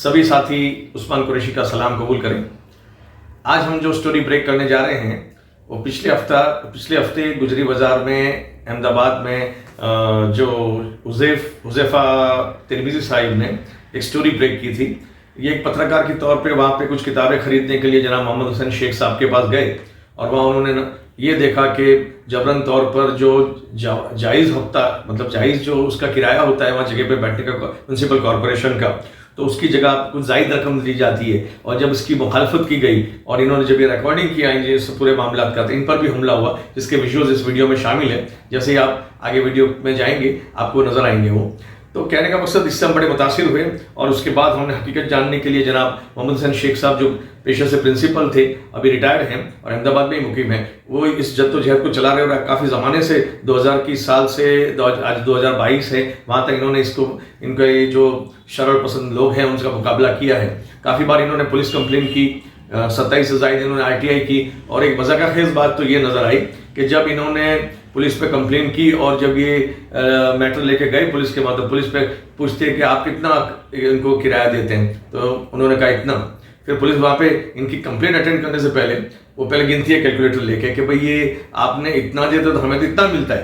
सभी साथी उस्मान कुरैशी का सलाम कबूल करें। आज हम जो स्टोरी ब्रेक करने जा रहे हैं वो पिछले हफ्ते गुजरी बाजार में अहमदाबाद में जो हुज़ैफ़ा तिरमिज़ी साहिब ने एक स्टोरी ब्रेक की थी। ये एक पत्रकार के तौर पे वहाँ पे कुछ किताबें खरीदने के लिए जनाब मोहम्मद हुसैन शेख साहब के पास गए और वहाँ उन्होंने ये देखा कि जबरन तौर पर जो जायज़ हफ्ता मतलब जायज़ जो उसका किराया होता है वहाँ जगह पे बैठने का म्यूनसिपल कॉरपोरेशन का, तो उसकी जगह कुछ ज़ायद रकम दी जाती है। और जब इसकी मुखालफत की गई और इन्होंने जब ये रिकॉर्डिंग किया इस पूरे मामला का, तो इन पर भी हमला हुआ, जिसके विजुअल्स इस वीडियो में शामिल है। जैसे ही आप आगे वीडियो में जाएंगे आपको नजर आएंगे वो। तो कहने का मकसद इससे हम बड़े मुतासिर हुए और उसके बाद हमने हकीकत जानने के लिए जनाब मोहम्मद हुसैन शेख साहब जो पेशे से प्रिंसिपल थे, अभी रिटायर्ड हैं और अहमदाबाद में ही मुकीम हैं, वो इस जद्दोजहद को चला रहे और काफ़ी ज़माने से 2000 की साल से आज 2022 है, वहाँ तक इन्होंने इनका ये जो शरर पसंद लोग हैं उनका मुकाबला किया है। काफ़ी बार इन्होंने पुलिस कंप्लेन की, 27 से ज़ायद इन्होंने RTI की। और एक मज़ाक़खेज़ बात तो ये नज़र आई कि जब इन्होंने पुलिस पे कंप्लेन की और जब ये मैटर लेके गए पुलिस के बाद, तो पुलिस पे पूछते हैं कि आप कितना इनको किराया देते हैं, तो उन्होंने कहा इतना। फिर पुलिस वहाँ पे इनकी कंप्लेन अटेंड करने से पहले वो पहले गिनती है कैलकुलेटर लेके कि भाई ये आपने इतना दिया तो हमें तो इतना मिलता है।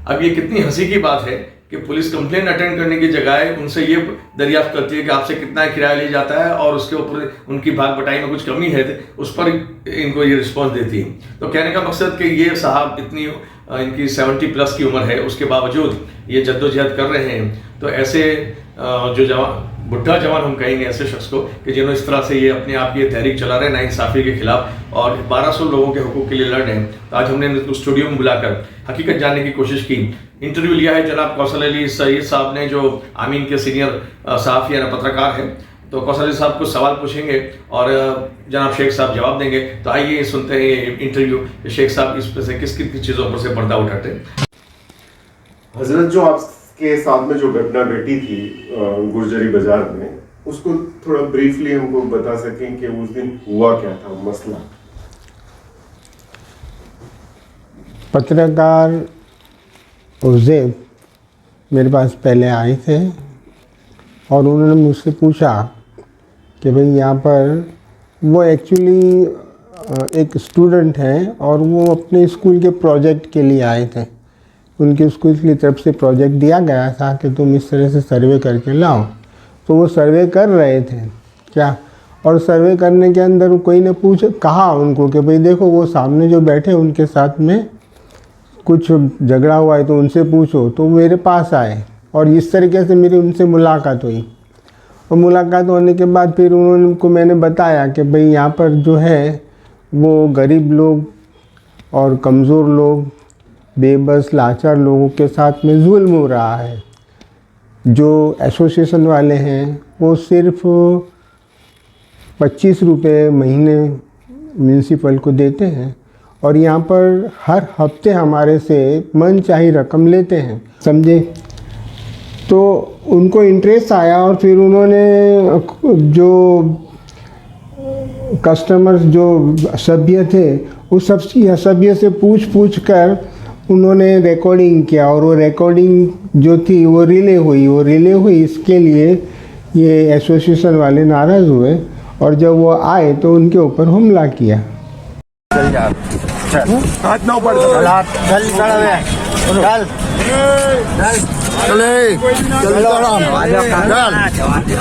अब ये कितनी हंसी की बात है कि पुलिस कंप्लेन अटेंड करने की जगह उनसे ये दरियाफ्त करती है कि आपसे कितना किराया लिया जाता है और उसके ऊपर उनकी भाग बटाई में कुछ कमी है तो उस पर इनको ये रिस्पॉन्स देती है। तो कहने का मकसद कि ये साहब इतनी इनकी 70+ की उम्र है, उसके बावजूद ये जद्दोजहद कर रहे हैं। तो ऐसे जो बुढ़ा जवान हम कहेंगे ऐसे शख्स को कि जिन्होंने इस तरह से ये अपने आप की तहरीक चला रहे हैं नाइंसाफ़ी के खिलाफ और 1200 लोगों के हुकूक के लिए लड़ रहे हैं। तो आज हमने इनको स्टूडियो में बुलाकर हकीकत जानने की कोशिश की। इंटरव्यू लिया है जनाब कौशल अली सईद साहब ने, जो आमीन के सीनियर सहाफ़ी या पत्रकार हैं। तो कौशल अली साहब कुछ सवाल पूछेंगे और जनाब शेख साहब जवाब देंगे। तो आइए सुनते हैं इंटरव्यू, शेख साहब इस पर से किस चीज़ों पर से पर्दा उठाते हैं। हजरत, जो आपके साथ में जो घटना घटी थी गुर्जरी बाजार में, उसको थोड़ा ब्रीफली हमको बता सकें कि उस दिन हुआ क्या था, मसला। पत्रकार हुज़ैफ़ मेरे पास पहले आए थे और उन्होंने मुझसे पूछा कि भाई यहाँ पर वो एक्चुअली एक स्टूडेंट हैं और वो अपने स्कूल के प्रोजेक्ट के लिए आए थे। उनके स्कूल की तरफ से प्रोजेक्ट दिया गया था कि तुम इस तरह से सर्वे करके लाओ। तो वो सर्वे कर रहे थे क्या, और सर्वे करने के अंदर कोई ने कहा उनको कि भाई देखो वो सामने जो बैठे उनके साथ में कुछ झगड़ा हुआ है तो उनसे पूछो। तो मेरे पास आए और इस तरीके से मेरी उनसे मुलाकात हुई। और मुलाकात होने के बाद फिर उनको मैंने बताया कि भाई यहाँ पर जो है वो गरीब लोग और कमज़ोर लोग, बेबस लाचार लोगों के साथ में जुल्म हो रहा है। जो एसोसिएशन वाले हैं वो सिर्फ 25 रुपये महीने म्यूनसिपल को देते हैं और यहाँ पर हर हफ्ते हमारे से मनचाही रकम लेते हैं, समझे। तो उनको इंटरेस्ट आया और फिर उन्होंने जो कस्टमर्स जो सभ्य थे उस सभ्य से पूछ कर उन्होंने रिकॉर्डिंग किया और वो रिकॉर्डिंग जो थी वो रिले हुई। इसके लिए ये एसोसिएशन वाले नाराज़ हुए और जब वो आए तो उनके ऊपर हमला किया। चल जा, चल हाथ ना ऊपर, चल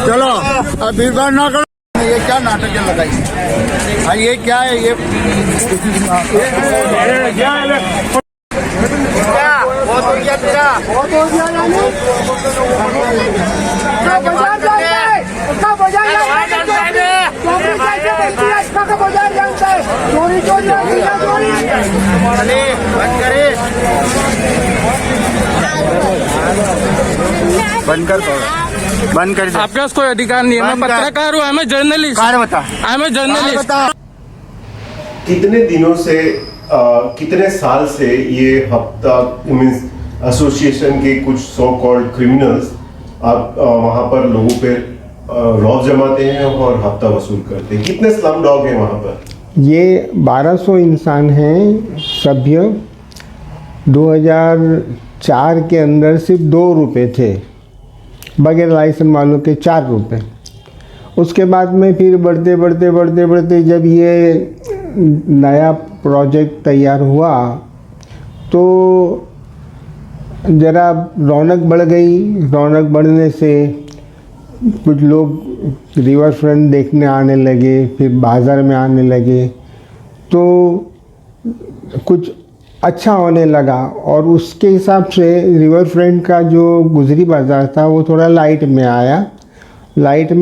चलो अब भीड़ ना करो। ये क्या नाटक लगाई, ये क्या है, ये बहुत हो गया तेरा, बहुत हो गया। बंद कर। आपके पास कोई अधिकार नहीं है। मैं पत्रकार हूँ, मैं जर्नलिस्ट। बता कितने दिनों से कितने साल से ये हफ्ता मींस एसोसिएशन के कुछ सो कॉल्ड क्रिमिनल्स आप वहां पर लोगों पे रौब जमाते हैं और हफ्ता वसूल करते हैं? कितने स्लम डॉग हैं वहां पर? ये 1200 इंसान हैं सभ्य। 2004 के अंदर सिर्फ 2 रुपये थे, बगैर लाइसेंस वालों के 4 रुपये। उसके बाद में फिर बढ़ते बढ़ते बढ़ते बढ़ते जब ये नया प्रोजेक्ट तैयार हुआ तो ज़रा रौनक बढ़ गई। रौनक बढ़ने से कुछ लोग रिवर फ्रंट देखने आने लगे, फिर बाज़ार में आने लगे, तो कुछ अच्छा होने लगा। और उसके हिसाब से रिवर फ्रंट का जो गुजरी बाज़ार था वो थोड़ा लाइट में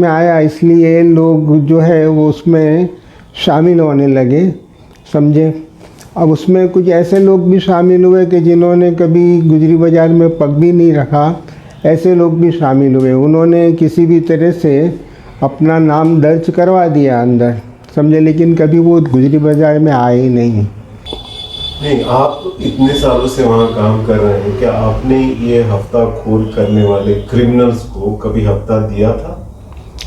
आया, इसलिए लोग जो है वो उसमें शामिल होने लगे, समझे। अब उसमें कुछ ऐसे लोग भी शामिल हुए कि जिन्होंने कभी गुजरी बाज़ार में पग भी नहीं रखा, ऐसे लोग भी शामिल हुए। उन्होंने किसी भी तरह से अपना नाम दर्ज करवा दिया अंदर, समझे, लेकिन कभी वो गुजरी बाज़ार में आए ही नहीं। नहीं, आप इतने सालों से वहाँ काम कर रहे हैं, क्या आपने ये हफ्ता खोर करने वाले क्रिमिनल्स को कभी हफ्ता दिया था?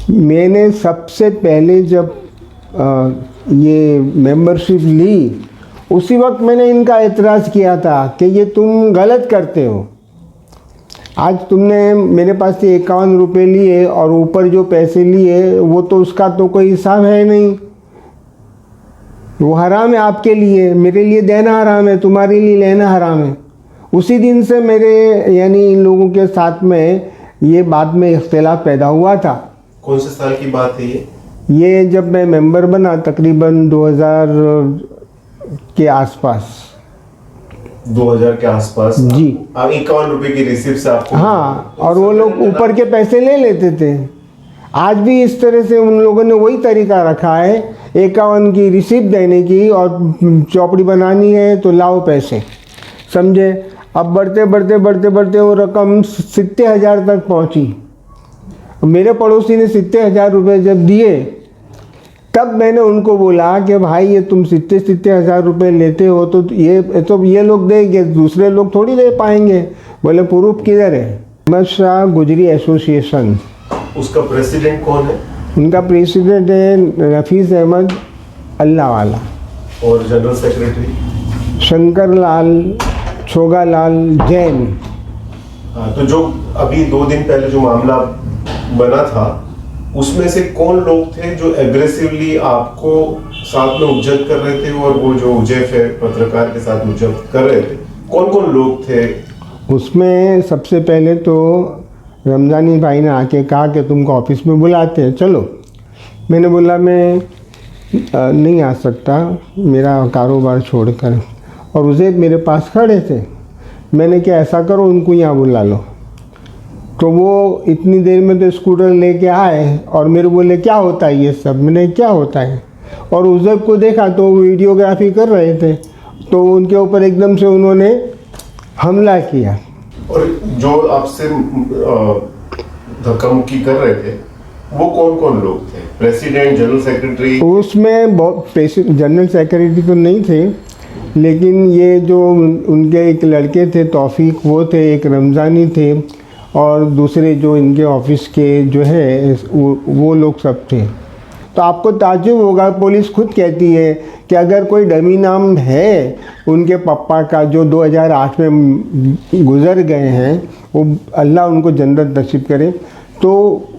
मैंने सबसे पहले जब ये मेंबरशिप ली उसी वक्त मैंने इनका एतराज़ किया था कि ये तुम गलत करते हो। आज तुमने मेरे पास से 51 रुपये लिए और ऊपर जो पैसे लिए वो तो उसका तो कोई हिसाब है नहीं, वो हराम है आपके लिए, मेरे लिए देना हराम है, तुम्हारे लिए लेना हराम है। उसी दिन से मेरे यानी इन लोगों के साथ में ये बाद में इख्तिलाफ पैदा हुआ था। कौन से साल की बात है ये? ये जब मैं मेंबर बना तकरीबन 2000 के आसपास। 2000 के आसपास जी। 51 रुपए की रिसिप्ट से आपको? हाँ, और वो लोग ऊपर के पैसे ले लेते थे। आज भी इस तरह से उन लोगों ने वही तरीका रखा है, 51 की रिसिप्ट देने की और चौपड़ी बनानी है तो लाओ पैसे, समझे। अब बढ़ते बढ़ते बढ़ते बढ़ते वो रकम 70,000 तक पहुंची। मेरे पड़ोसी ने 70,000 रुपये जब दिए तब मैंने उनको बोला कि भाई ये तुम 70,000 रुपये लेते हो तो ये लोग देंगे, दूसरे लोग थोड़ी दे पाएंगे। बोले प्रूफ किधर है? अहमद शाह गुजरी एसोसिएशन, उसका प्रेसिडेंट कौन है? उनका प्रेसिडेंट है नफीस अहमद अल्लाह वाला। और जनरल सेक्रेटरी? शंकर लाल छोगालाल जैन। हाँ, तो जो अभी 2 दिन पहले जो मामला बना था उसमें से कौन लोग थे जो एग्रेसिवली आपको साथ में उज्जत कर रहे थे, और वो जो उजैफ है पत्रकार के साथ उज्जत कर रहे थे, कौन कौन लोग थे उसमें? सबसे पहले तो रमज़ानी भाई ने आके कहा कि तुमको ऑफिस में बुलाते हैं, चलो। मैंने बोला मैं नहीं आ सकता, मेरा कारोबार छोड़कर। और उजैफ मेरे पास खड़े थे। मैंने क्या, ऐसा करो उनको यहाँ बुला लो। तो वो इतनी देर में तो स्कूटर लेके आए और मेरे बोले क्या होता है ये सब? मैंने क्या होता है? और उजैफ को देखा तो वो वीडियोग्राफी कर रहे थे, तो उनके ऊपर एकदम से उन्होंने हमला किया। और जो आपसे धक्का-मुक्की कर रहे थे वो कौन कौन लोग थे? President, general secretary? उसमें जनरल सेक्रेटरी तो नहीं थे, लेकिन ये जो उनके एक लड़के थे तौफीक, वो थे, एक रमज़ानी थे, और दूसरे जो इनके ऑफिस के जो है वो लोग सब थे। तो आपको ताज्जुब होगा, पुलिस खुद कहती है कि अगर कोई डमी नाम है उनके पापा का जो 2008 में गुज़र गए हैं, वो अल्लाह उनको जन्नत नसीब करे, तो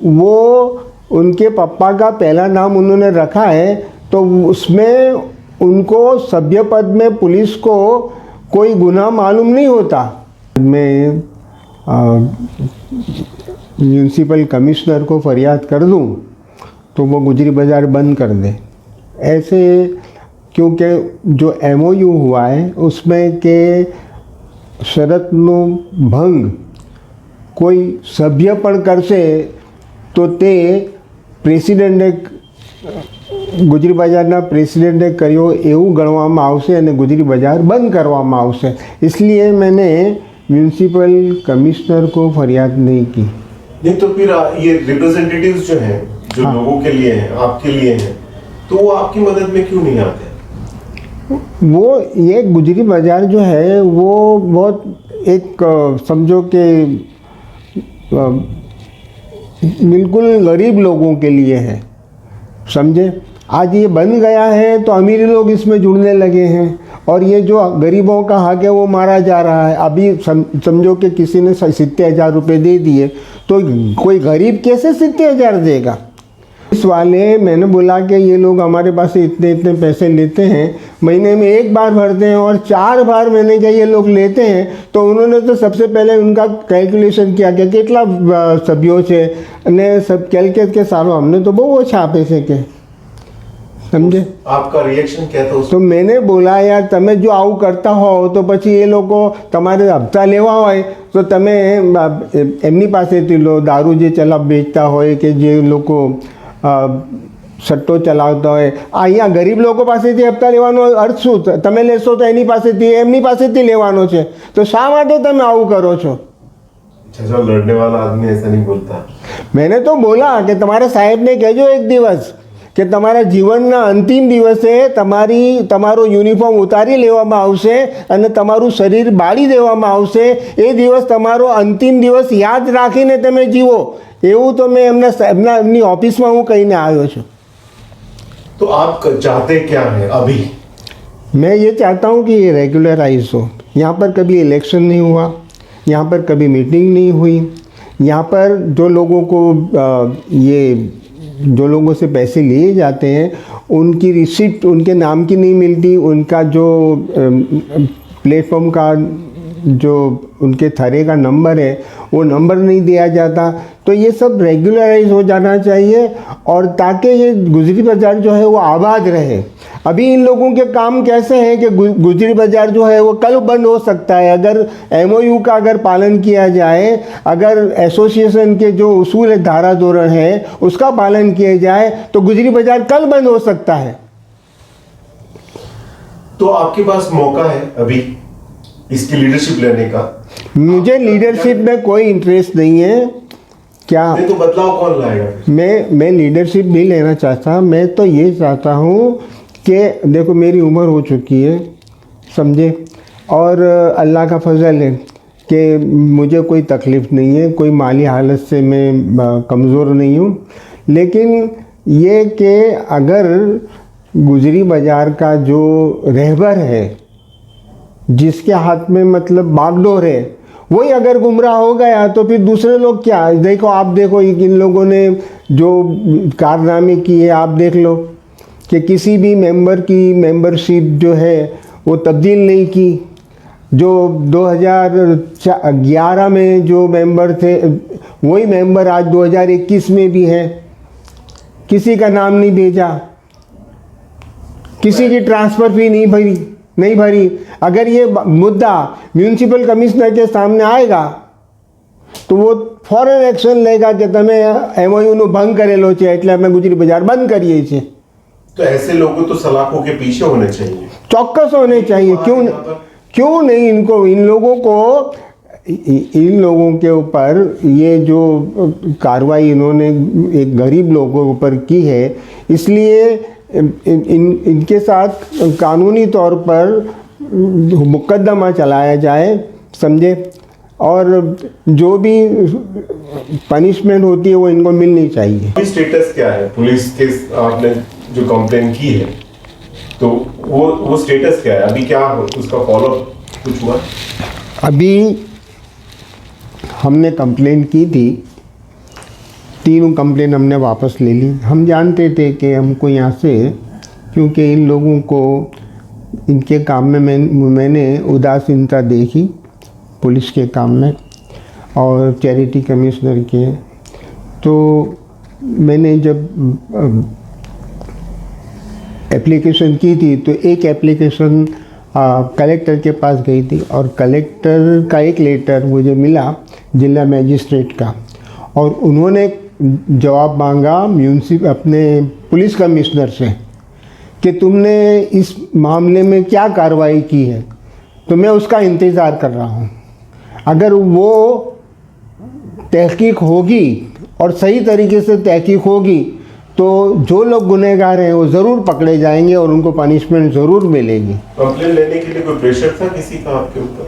वो उनके पापा का पहला नाम उन्होंने रखा है, तो उसमें उनको सभ्य पद में पुलिस को कोई गुनाह मालूम नहीं होता। मैं म्यूनसिपल कमिश्नर को फरियाद कर दूं तो वो गुजरी बाज़ार बंद कर दे ऐसे, क्योंकि जो MOU हुआ है उसमें के शरतनो भंग कोई सभ्य पण करशे तो ते प्रेसिडेंटे गुजरी बाज़ारना प्रेसिडेंटे कर्यो एवं गणवामां आवशे अने गुजरी बाज़ार बंद करवामां आवशे। इसलिए मैंने म्यूनसिपल कमिश्नर को फरियाद नहीं की। नहीं तो फिर ये रिप्रेजेंटेटिव्स जो हैं, जो हाँ। लोगों के लिए हैं, आपके लिए हैं, तो वो आपकी मदद में क्यों नहीं आते? वो ये गुजरी बाज़ार जो है वो बहुत एक समझो कि बिल्कुल गरीब लोगों के लिए है, समझे। आज ये बन गया है तो अमीर लोग इसमें जुड़ने लगे हैं, और ये जो गरीबों का हक है वो मारा जा रहा है। अभी समझो कि किसी ने 70,000 रुपये दे दिए तो कोई गरीब कैसे 70,000 देगा? इस वाले मैंने बोला कि ये लोग हमारे पास से इतने इतने पैसे लेते हैं, महीने में एक बार भरते हैं और 4 बार मैंने कहा ये लोग लेते हैं। तो उन्होंने तो सबसे पहले उनका कैलकुलेशन किया कि कितना सभ्यों से ने सब कैलकुलेट के सालों हमने तो बहुत छापे से के समझे। आपका रिएक्शन क्या था तो मैंने बोला यार તમે જો આવું કરતા હો તો પછી એ લોકો તમારે હપ્તા લેવા હોય તો તમે એમની પાસેથી લો, દારૂ જે વેચતા હોય કે જે લોકો સટ્ટો ચલાવતા હોય, અહીંયા ગરીબ લોકો પાસેથી હપ્તા લેવાનો અર્થ શું? તમે લેશો તો એની પાસેથી એમની પાસેથી લેવાનો છે, તો શા માટે તમે આવું કરો છો? जो लड़ने वाला आदमी ऐसा नहीं बोलता। मैंने तो बोला कि તમારા સાહેબને કહેજો એક દિવસ કે તમારા જીવનના અંતિમ દિવસે તમારો યુનિફોર્મ ઉતારી લેવામાં આવશે અને તમારું શરીર બાળી દેવામાં આવશે। એ દિવસ તમારો અંતિમ દિવસ યાદ રાખીને તમે જીવો, એવું તો મેં એમની ઓફિસમાં હું કહીને આવ્યો છું। तो आप चाहते क्या है अभी? मैं ये चाहता हूँ कि ये रेगुलराइज हो। यहाँ पर कभी इलेक्शन नहीं हुआ, यहाँ पर कभी मीटिंग नहीं हुई, यहाँ पर जो लोगों को जो लोगों से पैसे लिए जाते हैं उनकी रिसिप्ट उनके नाम की नहीं मिलती, उनका जो प्लेटफॉर्म का जो उनके थरे का नंबर है वो नंबर नहीं दिया जाता। तो ये सब रेगुलराइज हो जाना चाहिए और ताकि ये गुजरी बाज़ार जो है वो आबाद रहे। अभी इन लोगों के काम कैसे हैं कि गुजरी बाज़ार जो है वो कल बंद हो सकता है अगर MOU का अगर पालन किया जाए, अगर एसोसिएशन के जो उसूल धारा धोरण है उसका पालन किया जाए तो गुजरी बाज़ार कल बंद हो सकता है। तो आपके पास मौका है अभी इसकी लीडरशिप लेने का। मुझे लीडरशिप में कोई इंटरेस्ट नहीं है। क्या नहीं तो बदलाव कौन लाएगा? मैं लीडरशिप नहीं लेना चाहता। मैं तो ये चाहता हूँ कि देखो मेरी उम्र हो चुकी है समझे, और अल्लाह का फजल है कि मुझे कोई तकलीफ़ नहीं है, कोई माली हालत से मैं कमज़ोर नहीं हूँ। लेकिन ये कि अगर गुजरी बाज़ार का जो रहबर है जिसके हाथ में मतलब बागडोर है वही अगर गुमराह हो गया तो फिर दूसरे लोग क्या? देखो आप देखो इन लोगों ने जो कारनामे किए आप देख लो कि किसी भी मेंबर की मेंबरशिप जो है वो तब्दील नहीं की। जो 2011 में जो मेंबर थे वही मेंबर आज 2021 में भी है। किसी का नाम नहीं भेजा, किसी की ट्रांसफ़र फी नहीं भरी। अगर ये मुद्दा म्यूनसिपल कमिश्नर के सामने आएगा तो वो फॉरन एक्शन लेगा कि તમે MOU નો ભંગ करेलो છે એટલે અમે गुजरी बाजार बंद करिए છીએ। तो ऐसे लोगों तो सलाखों के पीछे होने चाहिए, चौकस होने चाहिए। क्यों नहीं इन लोगों के ऊपर ये जो कार्रवाई इन्होंने एक गरीब लोगों के ऊपर की है, इसलिए इनके साथ कानूनी तौर पर मुकदमा चलाया जाए समझे, और जो भी पनिशमेंट होती है वो इनको मिलनी चाहिए। अभी स्टेटस क्या है? पुलिस केस आपने जो कंप्लेन की है तो वो स्टेटस क्या है अभी? क्या उसका फॉलोअप कुछ हुआ? अभी हमने कंप्लेन की थी, 3 कंप्लेन हमने वापस ले ली। हम जानते थे कि हमको यहाँ से, क्योंकि इन लोगों को इनके काम में मैंने उदासीनता देखी पुलिस के काम में और चैरिटी कमिश्नर के, तो मैंने जब एप्लीकेशन की थी तो एक एप्लीकेशन कलेक्टर के पास गई थी और कलेक्टर का एक लेटर मुझे मिला जिला मजिस्ट्रेट का, और उन्होंने जवाब मांगा अपने पुलिस कमिश्नर से कि तुमने इस मामले में क्या कार्रवाई की है। तो मैं उसका इंतज़ार कर रहा हूँ। अगर वो तहकीक होगी और सही तरीके से तहकीक होगी तो जो लोग गुनहगार हैं वो ज़रूर पकड़े जाएंगे और उनको पनिशमेंट ज़रूर मिलेगी। कंप्लेन लेने के लिए कोई प्रेशर था किसी का आपके ऊपर?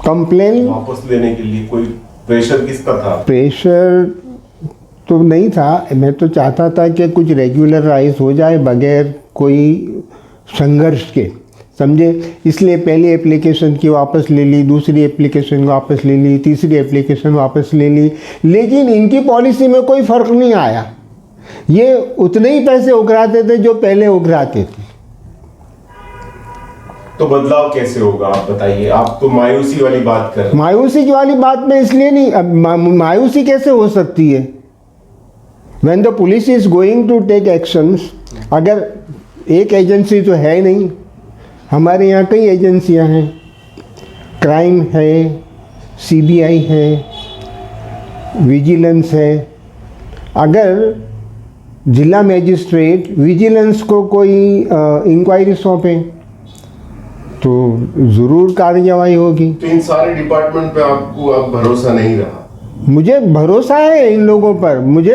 कंप्लेन वापस लेने के लिए कोई प्रेशर किसका था? प्रेशर तो नहीं था। मैं तो चाहता था कि कुछ रेगुलराइज हो जाए बगैर कोई संघर्ष के समझे, इसलिए पहली एप्लीकेशन की वापस ले ली, दूसरी एप्लीकेशन वापस ले ली, तीसरी एप्लीकेशन वापस ले ली। लेकिन इनकी पॉलिसी में कोई फ़र्क नहीं आया। ये उतने ही पैसे उघराते थे जो पहले उघराते थे। तो बदलाव कैसे होगा आप बताइए, आप तो मायूसी वाली बात कर रहे हैं। मायूसी वाली बात में इसलिए नहीं, अब मायूसी कैसे हो सकती है? When the police is going to take actions, अगर एक एजेंसी तो है नहीं, हमारे यहाँ कई एजेंसियाँ हैं, क्राइम है, सीबीआई है, विजिलेंस है। अगर जिला मजिस्ट्रेट विजिलेंस को कोई इंक्वायरी सौंपे तो ज़रूर कार्यवाही होगी। तो इन सारे डिपार्टमेंट पे आपको अब भरोसा नहीं रहा? मुझे भरोसा है इन लोगों पर, मुझे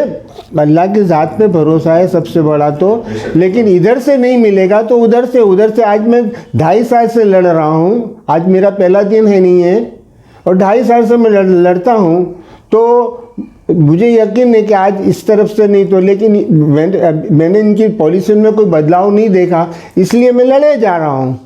अल्लाह की ज़ात पे भरोसा है सबसे बड़ा तो, लेकिन इधर से नहीं मिलेगा तो उधर से। आज मैं 2.5 साल से लड़ रहा हूँ, आज मेरा पहला दिन है नहीं है, और 2.5 साल से मैं लड़ता हूँ, तो मुझे यकीन है कि आज इस तरफ से नहीं तो, लेकिन मैंने इनकी पॉलिसी में कोई बदलाव नहीं देखा, इसलिए मैं लड़े जा रहा हूँ।